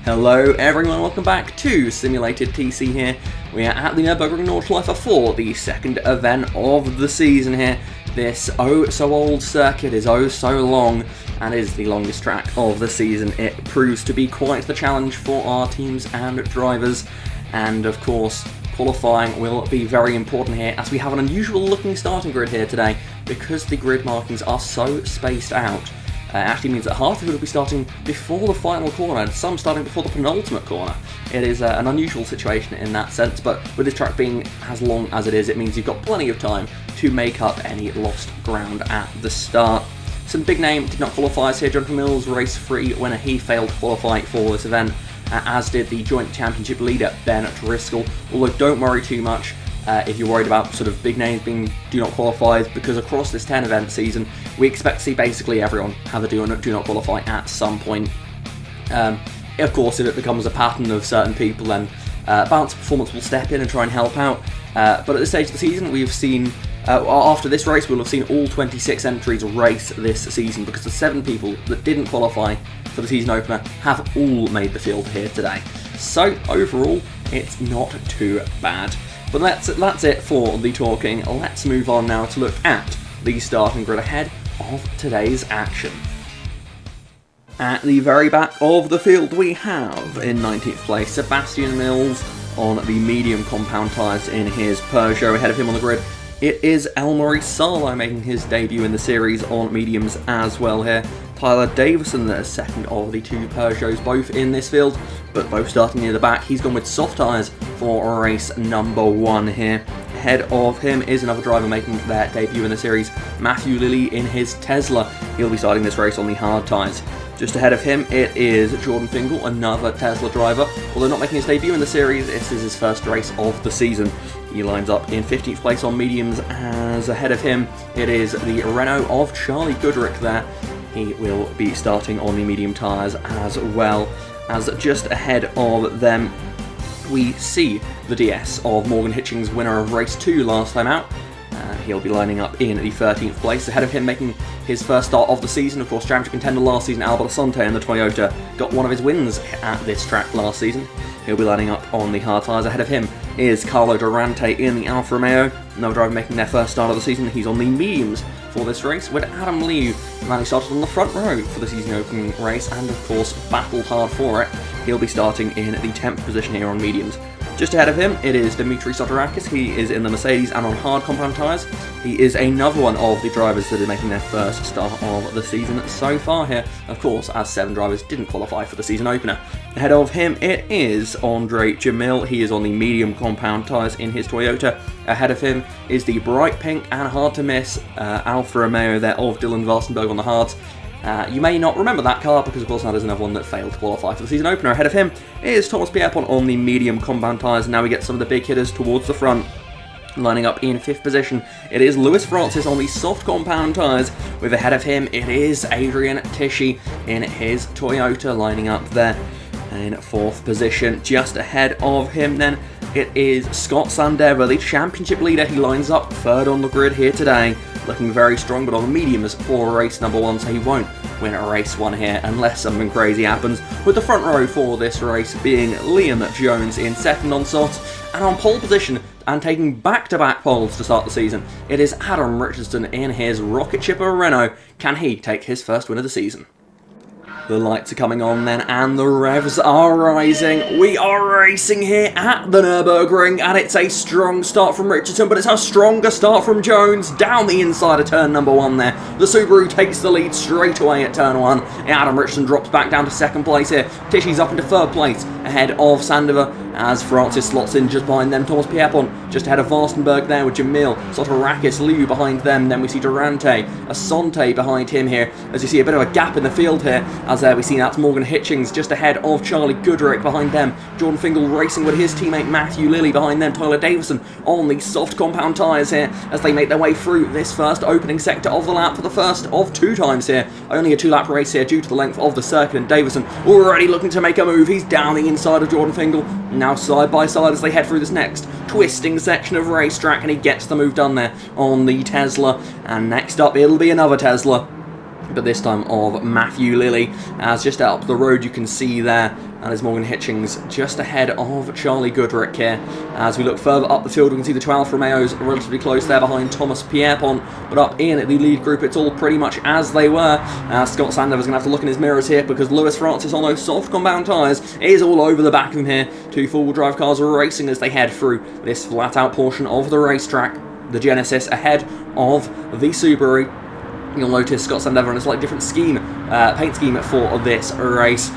Hello everyone, welcome back to Simulated TC here. We are at the Nurburgring Nordschleife for the second event of the season here. This oh-so-old circuit is oh-so long and is the longest track of the season. It proves to be quite the challenge for our teams and drivers, and of course qualifying will be very important here as we have an unusual looking starting grid here today because the grid markings are so spaced out. Actually means that half of it will be starting before the final corner and some starting before the penultimate corner. It is an unusual situation in that sense, but with this track being as long as it is, it means you've got plenty of time to make up any lost ground at the start. Some big name did not qualify here. Jonathan Mills, race 3 winner, he failed to qualify for this event, as did the joint championship leader Ben Driscoll, although don't worry too much if you're worried about sort of big names being do not qualify, because across this 10 event season we expect to see basically everyone have a do not qualify at some point. Of course, if it becomes a pattern of certain people, then Balance Performance will step in and try and help out, but at this stage of the season we've seen after this race we'll have seen all 26 entries race this season, because the 7 people that didn't qualify for the season opener have all made the field here today. So overall it's not too bad. But that's it for the talking. Let's move on now to look at the starting grid ahead of today's action. At the very back of the field we have, in 19th place, Sebastian Mills on the medium compound tyres in his Peugeot. Ahead of him on the grid, it is Elmary Sarlo making his debut in the series on mediums as well here. Tyler Davison, the second of the 2 Peugeots, both in this field, but both starting near the back. He's gone with soft tyres for race number 1 here. Ahead of him is another driver making their debut in the series, Matthew Lilly in his Tesla. He'll be starting this race on the hard tyres. Just ahead of him, it is Jordan Fingal, another Tesla driver. Although not making his debut in the series, this is his first race of the season. He lines up in 15th place on mediums, as ahead of him it is the Renault of Charlie Goodrick there. He will be starting on the medium tyres as well. As just ahead of them we see the DS of Morgan Hitchings, winner of race 2 last time out. He'll be lining up in the 13th place. Ahead of him, making his first start of the season, of course, championship contender last season, Albert Asante in the Toyota, got one of his wins at this track last season. He'll be lining up on the hard tyres. Ahead of him is Carlo Durante in the Alfa Romeo, another driver making their first start of the season. He's on the mediums for this race, with Adam Liu, the man who started on the front row for the season opening race and of course battled hard for it. He'll be starting in the 10th position here on mediums. Just ahead of him, it is Dimitri Sotirakis. He is in the Mercedes and on hard compound tyres. He is another one of the drivers that are making their first start of the season so far here, of course, as 7 drivers didn't qualify for the season opener. Ahead of him, it is Andre Jamil. He is on the medium compound tyres in his Toyota. Ahead of him is the bright pink and hard to miss Alfa Romeo there of Dylan Varstenberg on the hards. You may not remember that car because of course that is another one that failed to qualify for the season opener. Ahead of him is Thomas Pierpont on the medium compound tyres. Now we get some of the big hitters towards the front. Lining up in 5th position, it is Lewis Francis on the soft compound tyres. With ahead of him, it is Adrian Tishy in his Toyota, lining up there in 4th position. Just ahead of him then, it is Scott Sandever, the championship leader. He lines up 3rd on the grid here today, looking very strong, but on the mediums for race number 1, so he won't win a race 1 here unless something crazy happens, with the front row for this race being Liam Jones in 2nd on softs, and on pole position and taking back-to-back poles to start the season, it is Adam Richardson in his rocket shipper Renault. Can he take his first win of the season? The lights are coming on then, and the revs are rising. We are racing here at the Nurburgring, and it's a strong start from Richardson, but it's a stronger start from Jones down the inside of turn number 1 there. The Subaru takes the lead straight away at turn 1. Adam Richardson drops back down to 2nd place here. Tishy's up into 3rd place ahead of Sandover, as Francis slots in just behind them. Thomas Pierpont just ahead of Varstenberg there with Jamil, Sotirakis, Liu behind them. Then we see Durante, Asante behind him here, as you see a bit of a gap in the field here, as we see that's Morgan Hitchings just ahead of Charlie Goodrick behind them. Jordan Fingal racing with his teammate Matthew Lilly behind them. Tyler Davison on the soft compound tyres here as they make their way through this first opening sector of the lap for the first of 2 times here. Only a 2-lap race here due to the length of the circuit, and Davison already looking to make a move. He's down the inside of Jordan Fingal, now side by side as they head through this next twisting section of racetrack, and he gets the move done there on the Tesla. And next up it'll be another Tesla. but this time of Matthew Lilly, as just up the road you can see there, and is Morgan Hitchings just ahead of Charlie Goodrick here. As we look further up the field, we can see the 2 Alfa Romeos relatively close there behind Thomas Pierpont, but up in the lead group it's all pretty much as they were. Scott Sandover's going to have to look in his mirrors here, because Lewis Francis on those soft compound tyres is all over the back of him here. 2 four-wheel drive cars are racing as they head through this flat-out portion of the racetrack. The Genesis ahead of the Subaru. You'll notice Scott Sandover on a slightly different scheme, paint scheme for this race.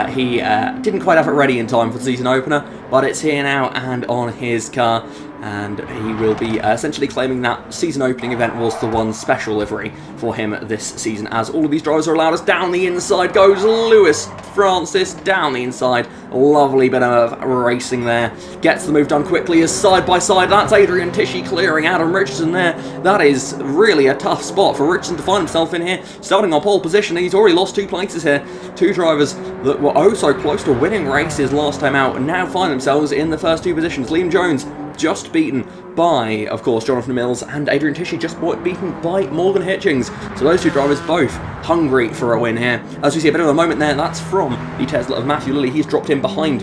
He didn't quite have it ready in time for the season opener, but it's here now and on his car, and he will be essentially claiming that season opening event was the one special livery for him this season, as all of these drivers are allowed us. Down the inside goes Lewis Francis, down the inside. Lovely bit of racing there. Gets the move done quickly as side by side. That's Adrian Tishy clearing Adam Richardson there. That is really a tough spot for Richardson to find himself in here. Starting on pole position, he's already lost 2 places here. 2 drivers that were oh so close to winning races last time out and now find themselves in the first 2 positions. Liam Jones just beaten by, of course, Jonathan Mills, and Adrian Tishy just beaten by Morgan Hitchings. So those 2 drivers both hungry for a win here. As we see a bit of a moment there, that's from the Tesla of Matthew Lilly. He's dropped in behind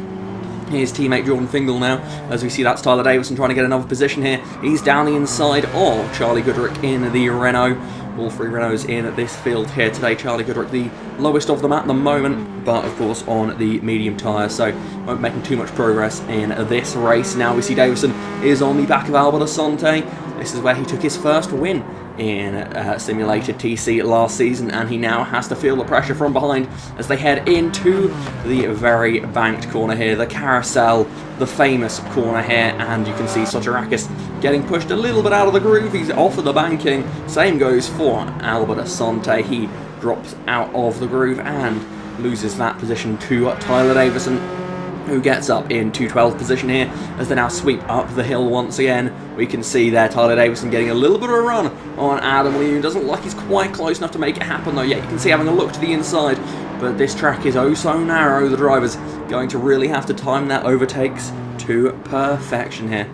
his teammate Jordan Fingal now. As we see, that's Tyler Davison trying to get another position here. He's down the inside of Charlie Goodrick in the Renault. All 3 Renaults in this field here today. Charlie Goodrick, the lowest of them at the moment, but of course on the medium tyre, so won't be making too much progress in this race. Now we see Davison is on the back of Albert Asante. This is where he took his first win in simulated TC last season, and he now has to feel the pressure from behind as they head into the very banked corner here, the carousel, the famous corner here, and you can see Sotirakis getting pushed a little bit out of the groove. He's off of the banking. Same goes for Albert Asante. He drops out of the groove and loses that position to Tyler Davison, who gets up into 12th position here as they now sweep up the hill once again. We can see there Tyler Davison getting a little bit of a run on Adam Liu. Doesn't look like he's quite close enough to make it happen though yet. You can see having a look to the inside, but this track is oh so narrow. The driver's going to really have to time their overtakes to perfection here,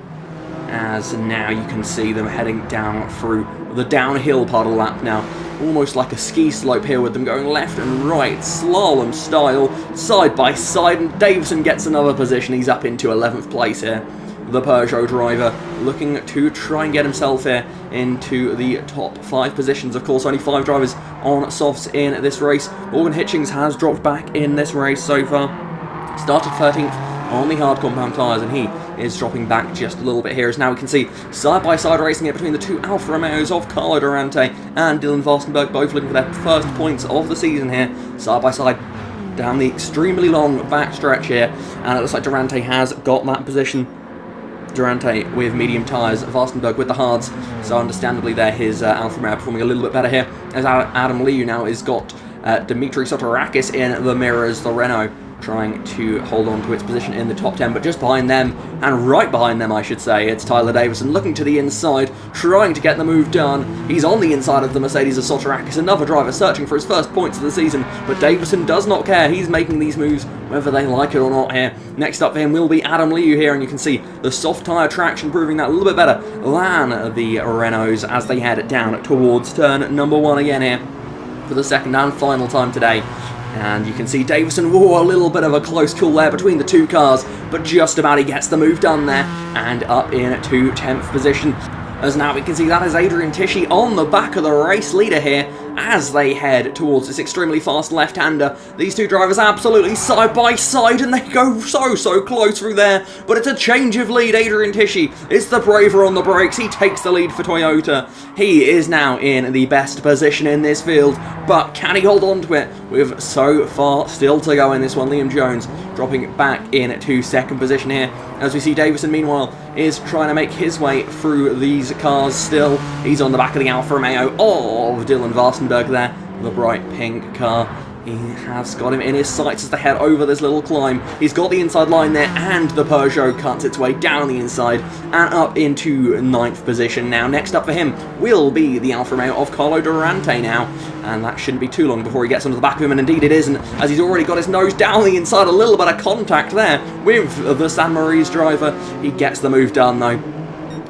as now you can see them heading down through the downhill part of the lap now. Almost like a ski slope here with them going left and right, slalom style, side by side, and Davison gets another position. He's up into 11th place here. The Peugeot driver looking to try and get himself here into the top 5 positions. Of course, only 5 drivers on softs in this race. Morgan Hitchings has dropped back in this race so far. Started 13th on the hard compound tyres, and he is dropping back just a little bit here, as now we can see side-by-side racing it between the 2 Alfa Romeos of Carlo Durante and Dylan Vostenberg, both looking for their first points of the season here, side-by-side down the extremely long back stretch here, and it looks like Durante has got that position. Durante with medium tyres, Vostenberg with the hards, so understandably there his Alfa Romeo performing a little bit better here, as Adam Liu now has got Dimitri Sotirakis in the mirrors, the Renault, trying to hold on to its position in the top 10, but just behind them, and right behind them I should say, it's Tyler Davison looking to the inside, trying to get the move done. He's on the inside of the Mercedes of Sotirakis, another driver searching for his first points of the season, but Davison does not care. He's making these moves whether they like it or not here. Next up for him will be Adam Liu here, and you can see the soft tyre traction proving that a little bit better than the Renaults as they head down towards turn number 1 again here for the second and final time today. And you can see Davison, whoa, a little bit of a close call there between the 2 cars, but just about he gets the move done there, and up into 10th position. As now we can see that is Adrian Tishy on the back of the race leader here as they head towards this extremely fast left-hander. These 2 drivers absolutely side by side, and they go so close through there, but it's a change of lead. Adrian Tishy is the braver on the brakes. He takes the lead for Toyota. He is now in the best position in this field, but can he hold on to it with so far still to go in this one? Liam Jones dropping back into 2nd position here, as we see Davison meanwhile is trying to make his way through these cars still. He's on the back of the Alfa Romeo of Dylan Vostenberg there, the bright pink car. He has got him in his sights as they head over this little climb. He's got the inside line there, and the Peugeot cuts its way down the inside and up into 9th position. Now, next up for him will be the Alfa Romeo of Carlo Durante now, and that shouldn't be too long before he gets onto the back of him, and indeed it isn't, as he's already got his nose down the inside. A little bit of contact there with the San Maurice driver. He gets the move done though.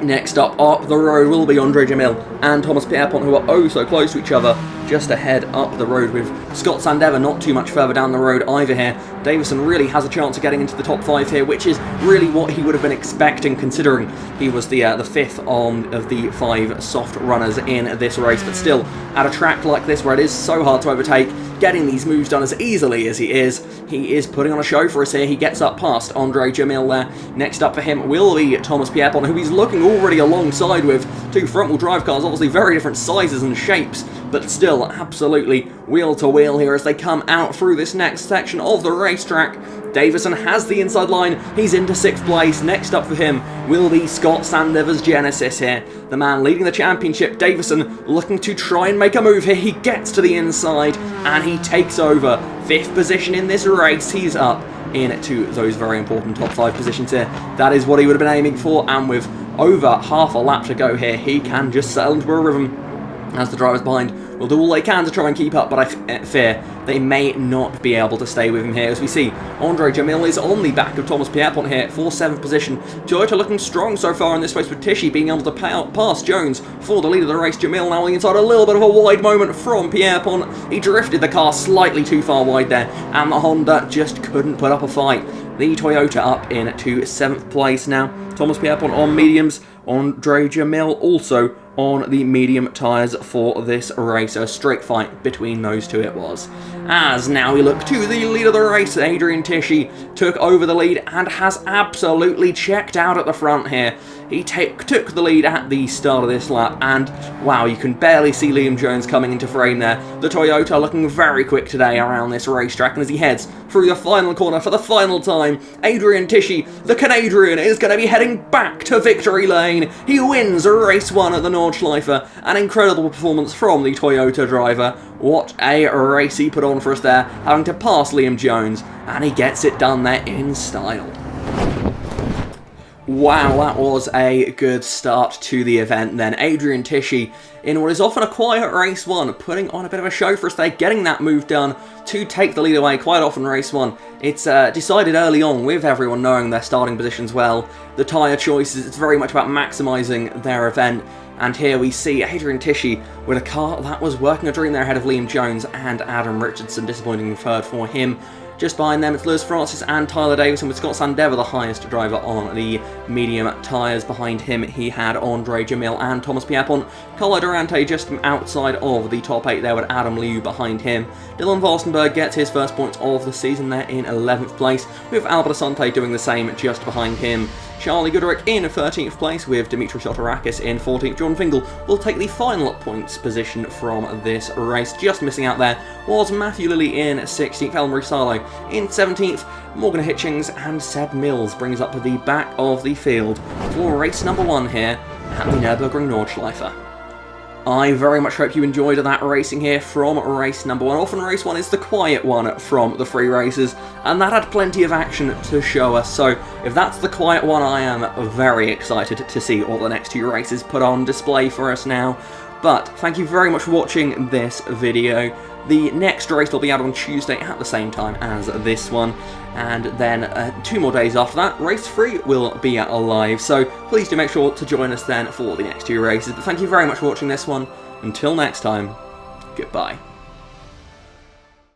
Next up the road will be Andre Jamil and Thomas Pierpont, who are oh so close to each other, just ahead up the road, with Scott Sandever not too much further down the road either here. Davison really has a chance of getting into the top 5 here, which is really what he would have been expecting, considering he was the 5th of the 5 soft runners in this race. But still, at a track like this where it is so hard to overtake, getting these moves done as easily as he is putting on a show for us here. He gets up past Andre Jamil there. Next up for him will be Thomas Pierpont, who he's looking already alongside with. 2 front-wheel drive cars, obviously very different sizes and shapes, but still absolutely wheel to wheel here as they come out through this next section of the racetrack. Davison has the inside line, he's into 6th place. Next up for him will be Scott Sandever's Genesis here. The man leading the championship, Davison, looking to try and make a move here. He gets to the inside and he takes over 5th position in this race. He's up into those very important top 5 positions here. That is what he would have been aiming for, and with over half a lap to go here, he can just settle into a rhythm as the drivers behind will do all they can to try and keep up, but I fear they may not be able to stay with him here. As we see, Andre Jamil is on the back of Thomas Pierpont here for 7th position. Toyota looking strong so far in this race, with Tishy being able to pass Jones for the lead of the race. Jamil now on the inside, a little bit of a wide moment from Pierpont. He drifted the car slightly too far wide there, and the Honda just couldn't put up a fight. The Toyota up into 7th place now. Thomas Pierpont on mediums, Andre Jamil also on the medium tyres for this race. A straight fight between those two it was. As now we look to the lead of the race, Adrian Tishy took over the lead and has absolutely checked out at the front here. He took the lead at the start of this lap, and wow, you can barely see Liam Jones coming into frame there. The Toyota looking very quick today around this racetrack, and as he heads through the final corner for the final time, Adrian Tishy, the Canadian, is going to be heading back to victory lane. He wins race 1 at the Nordschleife. An incredible performance from the Toyota driver. What a race he put on for us there, having to pass Liam Jones, and he gets it done there in style. Wow, that was a good start to the event then. Adrian Tishy, in what is often a quiet race 1, putting on a bit of a show for us there, getting that move done to take the lead away. Quite often race 1, it's decided early on with everyone knowing their starting positions well. The tyre choices, it's very much about maximising their event. And here we see Adrian Tishy with a car that was working a dream there ahead of Liam Jones and Adam Richardson. Disappointing third for him. Just behind them, it's Lewis Francis and Tyler Davison, with Scott Sandever the highest driver on the medium tyres. Behind him, he had Andre Jamil and Thomas Pierpont. Carlo Durante just outside of the top 8 there, with Adam Liu behind him. Dylan Vostenberg gets his first points of the season there in 11th place, with Albert Asante doing the same just behind him. Charlie Gooderick in 13th place, with Dimitri Sotorakis in 14th. John Fingal will take the final points position from this race. Just missing out there was Matthew Lilly in 16th, Elmarie Salo in 17th, Morgan Hitchings and Seb Mills brings up the back of the field for race number 1 here at the Nurburgring Nordschleife. I very much hope you enjoyed that racing here from race number 1. Often race 1 is the quiet one from the 3 races, and that had plenty of action to show us. So if that's the quiet one, I am very excited to see all the next 2 races put on display for us now. But thank you very much for watching this video. The next race will be out on Tuesday at the same time as this one, and then 2 more days after that, race 3 will be live, so please do make sure to join us then for the next 2 races. But thank you very much for watching this one. Until next time, goodbye.